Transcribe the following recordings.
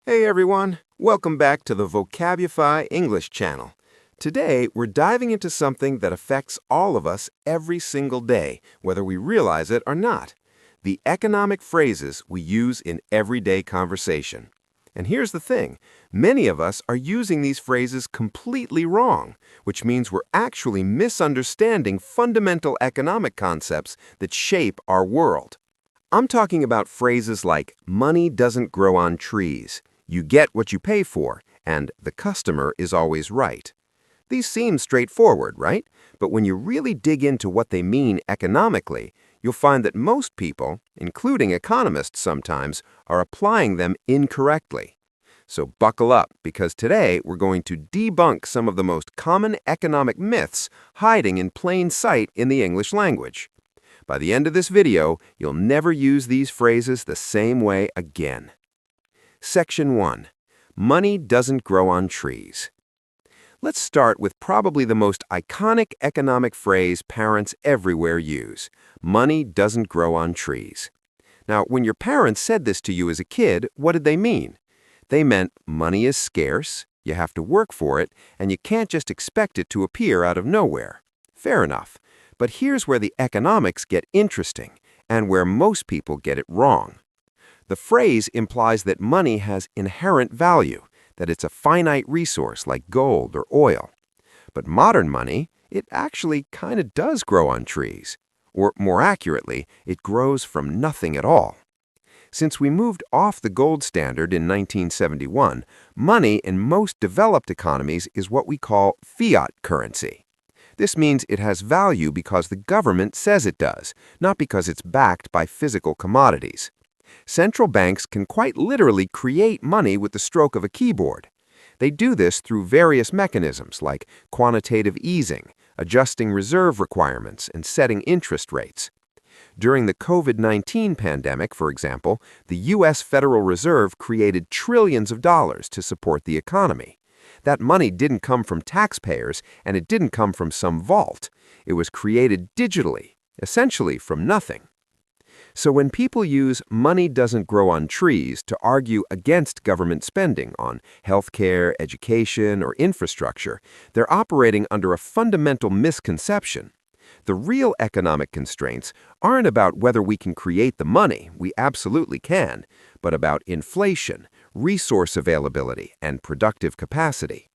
Hey everyone, welcome back to the Vocabufy English channel. Today, we're diving into something that affects all of us every single day, whether we realize it or not. The economic phrases we use in everyday conversation. And here's the thing, many of us are using these phrases completely wrong, which means we're actually misunderstanding fundamental economic concepts that shape our world. I'm talking about phrases like money doesn't grow on trees, you get what you pay for, and the customer is always right. These seem straightforward, right? But when you really dig into what they mean economically, you'll find that most people, including economists sometimes, are applying them incorrectly. So buckle up, because today we're going to debunk some of the most common economic myths hiding in plain sight in the English language. By the end of this video, you'll never use these phrases the same way again. Section 1. Money doesn't grow on trees. Let's start with probably the most iconic economic phrase parents everywhere use. Money doesn't grow on trees. Now, when your parents said this to you as a kid, what did they mean? They meant money is scarce, you have to work for it, and you can't just expect it to appear out of nowhere. Fair enough. But here's where the economics get interesting, and where most people get it wrong. The phrase implies that money has inherent value, that it's a finite resource like gold or oil. But modern money, it actually kind of does grow on trees. Or more accurately, it grows from nothing at all. Since we moved off the gold standard in 1971, money in most developed economies is what we call fiat currency. This means it has value because the government says it does, not because it's backed by physical commodities. Central banks can quite literally create money with the stroke of a keyboard. They do this through various mechanisms like quantitative easing, adjusting reserve requirements, and setting interest rates. During the COVID-19 pandemic, for example, the U.S. Federal Reserve created trillions of dollars to support the economy. That money didn't come from taxpayers, and it didn't come from some vault. It was created digitally, essentially from nothing. So when people use money doesn't grow on trees to argue against government spending on healthcare, education, or infrastructure, they're operating under a fundamental misconception. The real economic constraints aren't about whether we can create the money, we absolutely can, but about inflation, resource availability, and productive capacity.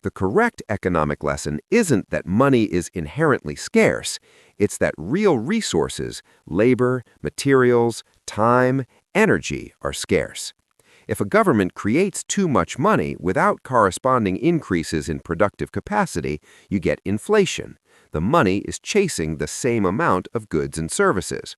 The correct economic lesson isn't that money is inherently scarce. It's that real resources, labor, materials, time, energy are scarce. If a government creates too much money without corresponding increases in productive capacity, you get inflation. The money is chasing the same amount of goods and services.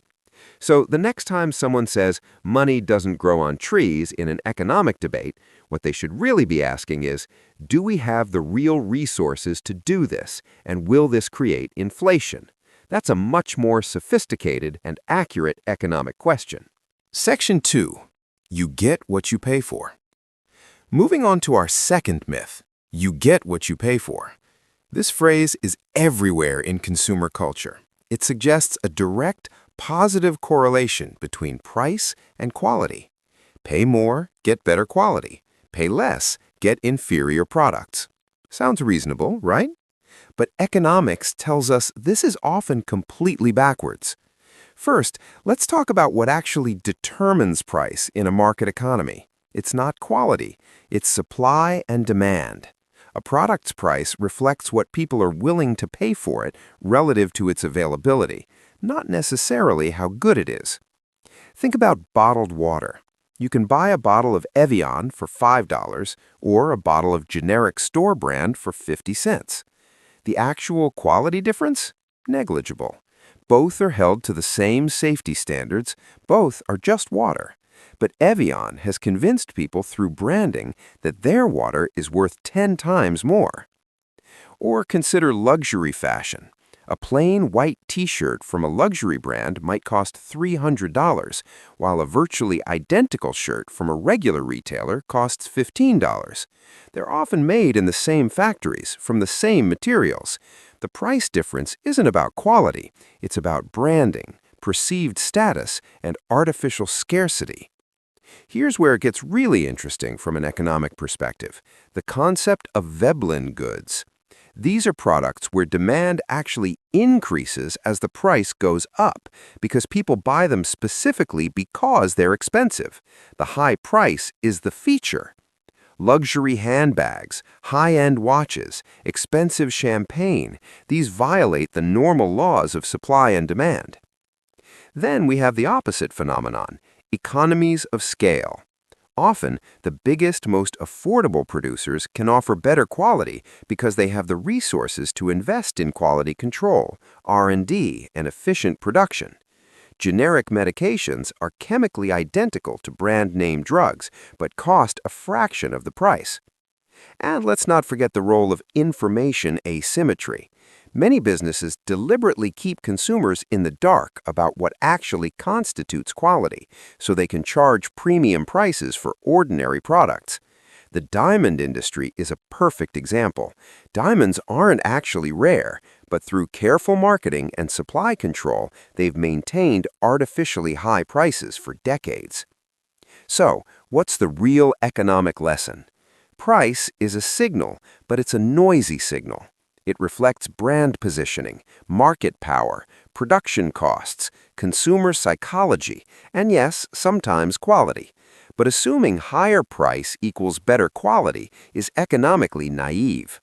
So the next time someone says money doesn't grow on trees in an economic debate, what they should really be asking is, do we have the real resources to do this, and will this create inflation? That's a much more sophisticated and accurate economic question. Section 2. You get what you pay for. Moving on to our second myth, you get what you pay for. This phrase is everywhere in consumer culture. It suggests a direct, positive correlation between price and quality. Pay more, get better quality. Pay less, get inferior products. Sounds reasonable, right? But economics tells us this is often completely backwards. First, let's talk about what actually determines price in a market economy. It's not quality, it's supply and demand. A product's price reflects what people are willing to pay for it relative to its availability, not necessarily how good it is. Think about bottled water. You can buy a bottle of Evian for $5 or a bottle of generic store brand for 50 cents. The actual quality difference? Negligible. Both are held to the same safety standards. Both are just water. But Evian has convinced people through branding that their water is worth 10 times more. Or consider luxury fashion. A plain white t-shirt from a luxury brand might cost $300, while a virtually identical shirt from a regular retailer costs $15. They're often made in the same factories, from the same materials. The price difference isn't about quality, it's about branding, perceived status, and artificial scarcity. Here's where it gets really interesting from an economic perspective: the concept of Veblen goods. These are products where demand actually increases as the price goes up because people buy them specifically because they're expensive. The high price is the feature. Luxury handbags, high-end watches, expensive champagne, these violate the normal laws of supply and demand. Then we have the opposite phenomenon: economies of scale. Often, the biggest, most affordable producers can offer better quality because they have the resources to invest in quality control, R&D, and efficient production. Generic medications are chemically identical to brand-name drugs, but cost a fraction of the price. And let's not forget the role of information asymmetry. Many businesses deliberately keep consumers in the dark about what actually constitutes quality, so they can charge premium prices for ordinary products. The diamond industry is a perfect example. Diamonds aren't actually rare, but through careful marketing and supply control, they've maintained artificially high prices for decades. So, what's the real economic lesson? Price is a signal, but it's a noisy signal. It reflects brand positioning, market power, production costs, consumer psychology, and yes, sometimes quality. But assuming higher price equals better quality is economically naive.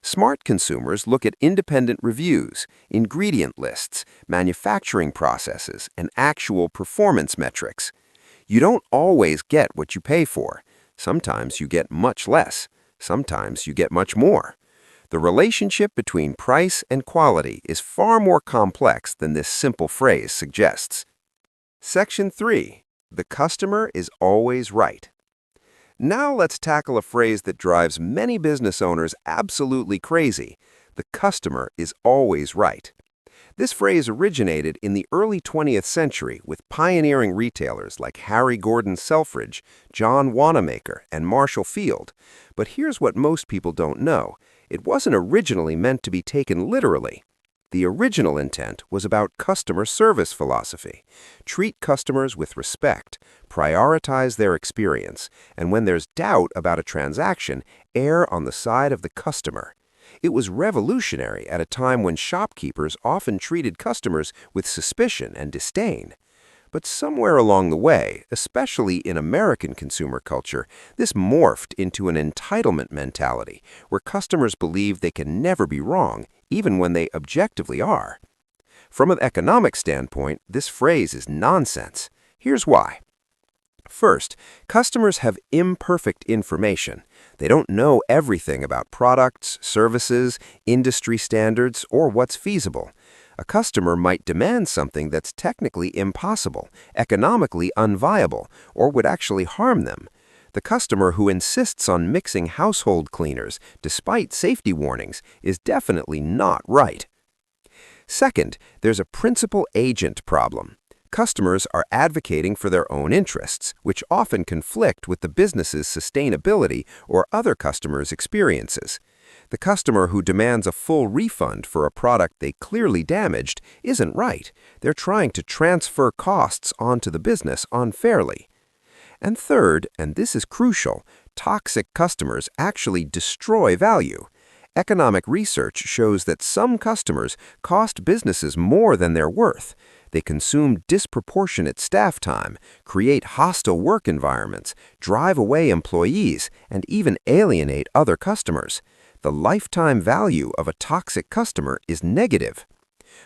Smart consumers look at independent reviews, ingredient lists, manufacturing processes, and actual performance metrics. You don't always get what you pay for. Sometimes you get much less. Sometimes you get much more. The relationship between price and quality is far more complex than this simple phrase suggests. Section 3. The customer is always right. Now let's tackle a phrase that drives many business owners absolutely crazy. The customer is always right. This phrase originated in the early 20th century with pioneering retailers like Harry Gordon Selfridge, John Wanamaker, and Marshall Field. But here's what most people don't know. It wasn't originally meant to be taken literally. The original intent was about customer service philosophy. Treat customers with respect, prioritize their experience, and when there's doubt about a transaction, err on the side of the customer. It was revolutionary at a time when shopkeepers often treated customers with suspicion and disdain. But somewhere along the way, especially in American consumer culture, this morphed into an entitlement mentality where customers believe they can never be wrong, even when they objectively are. From an economic standpoint, this phrase is nonsense. Here's why. First, customers have imperfect information. They don't know everything about products, services, industry standards, or what's feasible. A customer might demand something that's technically impossible, economically unviable, or would actually harm them. The customer who insists on mixing household cleaners despite safety warnings is definitely not right. Second, there's a principal-agent problem. Customers are advocating for their own interests, which often conflict with the business's sustainability or other customers' experiences. The customer who demands a full refund for a product they clearly damaged isn't right. They're trying to transfer costs onto the business unfairly. And third, and this is crucial, toxic customers actually destroy value. Economic research shows that some customers cost businesses more than they're worth. They consume disproportionate staff time, create hostile work environments, drive away employees, and even alienate other customers. The lifetime value of a toxic customer is negative.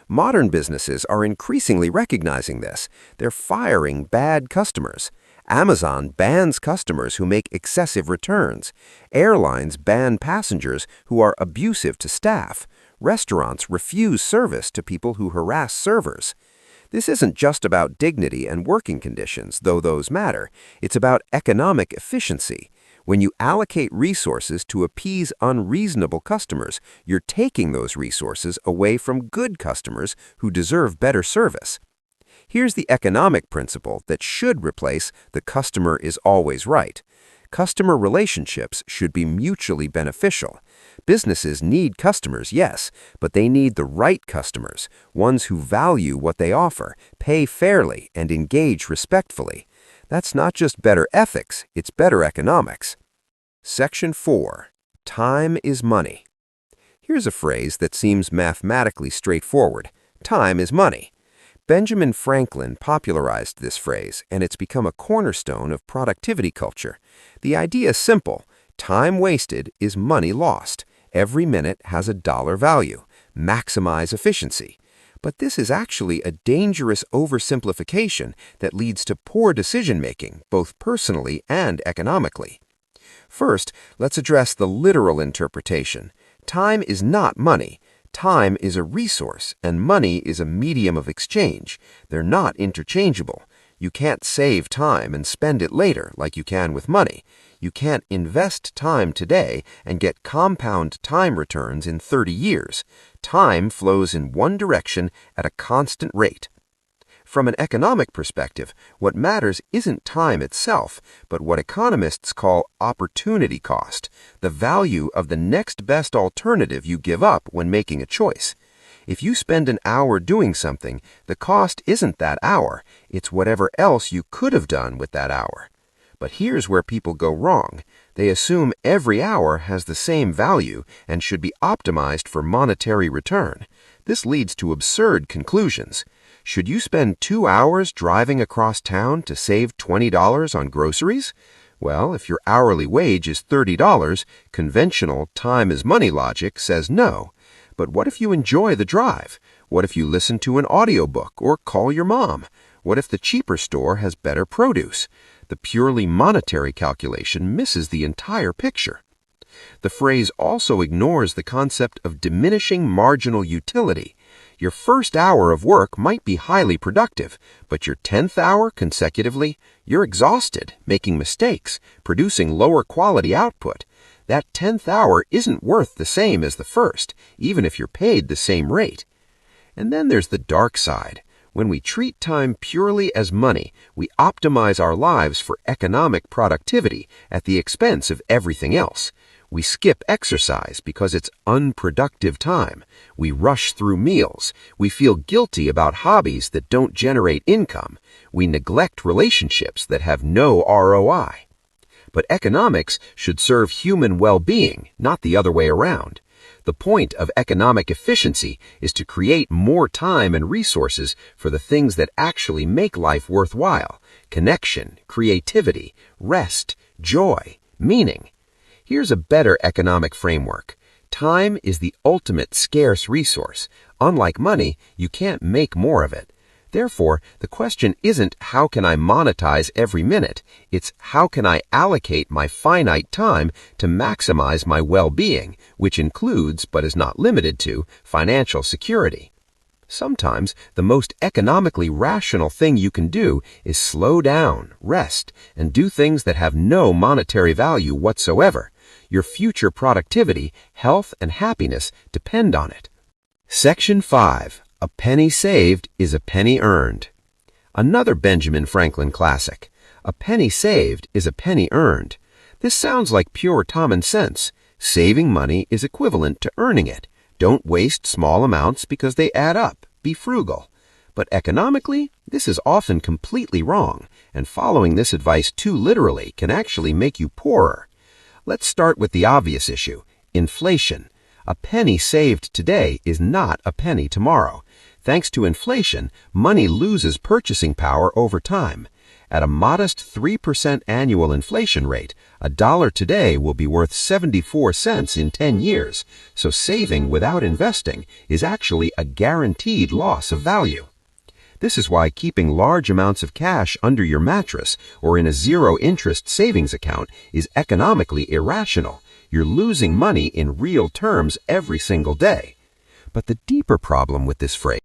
Modern businesses are increasingly recognizing this. They're firing bad customers. Amazon bans customers who make excessive returns. Airlines ban passengers who are abusive to staff. Restaurants refuse service to people who harass servers. This isn't just about dignity and working conditions, though those matter. It's about economic efficiency. When you allocate resources to appease unreasonable customers, you're taking those resources away from good customers who deserve better service. Here's the economic principle that should replace the customer is always right. Customer relationships should be mutually beneficial. Businesses need customers, yes, but they need the right customers, ones who value what they offer, pay fairly, and engage respectfully. That's not just better ethics, it's better economics. Section 4. Time is money. Here's a phrase that seems mathematically straightforward. Time is money. Benjamin Franklin popularized this phrase, and it's become a cornerstone of productivity culture. The idea is simple. Time wasted is money lost. Every minute has a dollar value. Maximize efficiency. But this is actually a dangerous oversimplification that leads to poor decision-making, both personally and economically. First, let's address the literal interpretation. Time is not money. Time is a resource, and money is a medium of exchange. They're not interchangeable. You can't save time and spend it later like you can with money. You can't invest time today and get compound time returns in 30 years. Time flows in one direction at a constant rate. From an economic perspective, what matters isn't time itself, but what economists call opportunity cost, the value of the next best alternative you give up when making a choice. If you spend an hour doing something, the cost isn't that hour, it's whatever else you could have done with that hour. But here's where people go wrong. They assume every hour has the same value and should be optimized for monetary return. This leads to absurd conclusions. Should you spend 2 hours driving across town to save $20 on groceries? Well, if your hourly wage is $30, conventional time is money logic says no. But what if you enjoy the drive? What if you listen to an audiobook or call your mom? What if the cheaper store has better produce? The purely monetary calculation misses the entire picture. The phrase also ignores the concept of diminishing marginal utility. Your first hour of work might be highly productive, but your 10th hour consecutively, you're exhausted, making mistakes, producing lower quality output. That 10th hour isn't worth the same as the first, even if you're paid the same rate. And then there's the dark side. When we treat time purely as money, we optimize our lives for economic productivity at the expense of everything else. We skip exercise because it's unproductive time. We rush through meals. We feel guilty about hobbies that don't generate income. We neglect relationships that have no ROI. But economics should serve human well-being, not the other way around. The point of economic efficiency is to create more time and resources for the things that actually make life worthwhile: connection, creativity, rest, joy, meaning. Here's a better economic framework. Time is the ultimate scarce resource. Unlike money, you can't make more of it. Therefore, the question isn't how can I monetize every minute, it's how can I allocate my finite time to maximize my well-being, which includes, but is not limited to, financial security. Sometimes the most economically rational thing you can do is slow down, rest, and do things that have no monetary value whatsoever. Your future productivity, health, and happiness depend on it. Section 5. A penny saved is a penny earned. Another Benjamin Franklin classic. A penny saved is a penny earned. This sounds like pure common sense. Saving money is equivalent to earning it. Don't waste small amounts because they add up. Be frugal. But economically, this is often completely wrong, and following this advice too literally can actually make you poorer. Let's start with the obvious issue, inflation. A penny saved today is not a penny tomorrow. Thanks to inflation, money loses purchasing power over time. At a modest 3% annual inflation rate, $1 today will be worth 74 cents in 10 years, so saving without investing is actually a guaranteed loss of value. This is why keeping large amounts of cash under your mattress or in a zero-interest savings account is economically irrational. You're losing money in real terms every single day. But the deeper problem with this phrase